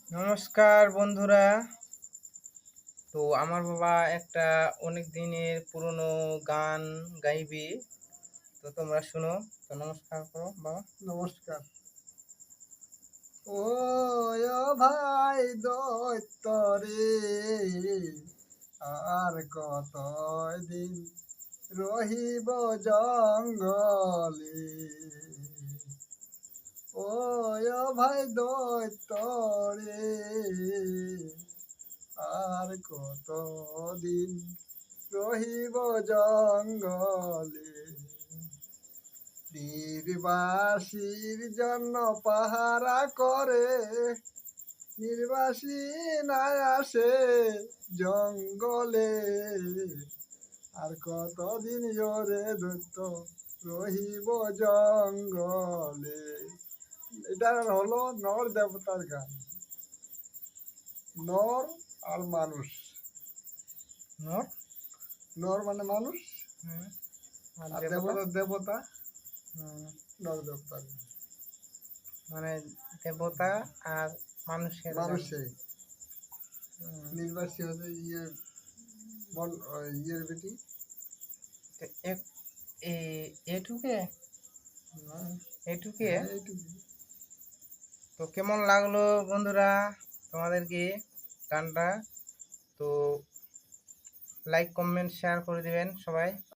নমস্কার বন্ধুরা। তো আমার বাবা একটা অনেক দিনের পুরনো গান গাইবে, তো তোমরা শুনো। তো নমস্কার করো বাবা। নমস্কার। ও ভাই দৈত্য রে, আর কত দিন রহিব জঙ্গলে। ও ভাই দৈত্য রে, আর কত দিন রহিব জঙ্গলে। নির্বাসীর জন্য পাহারা করে, নির্বাসী নাই আসে জঙ্গলে। আর কতদিন ওরে দৈত্য রহিব জঙ্গলে। এটা হলো নর দেবতার গান। নর আর মানুষ। নর নর মানে মানুষ, আর আর দেবতা দেবতা হুম, নর দেবতার গান। মানে দেবতা আর মানুষের গান। মানুষে হুম, নির্বাসী হচ্ছে ইয়ের বেটি। তো এটুকে এটুকে এইটুকু। তো কেমন লাগলো বন্ধুরা তোমাদেরকে গানটা? তো লাইক কমেন্ট শেয়ার করে দিবেন সবাই।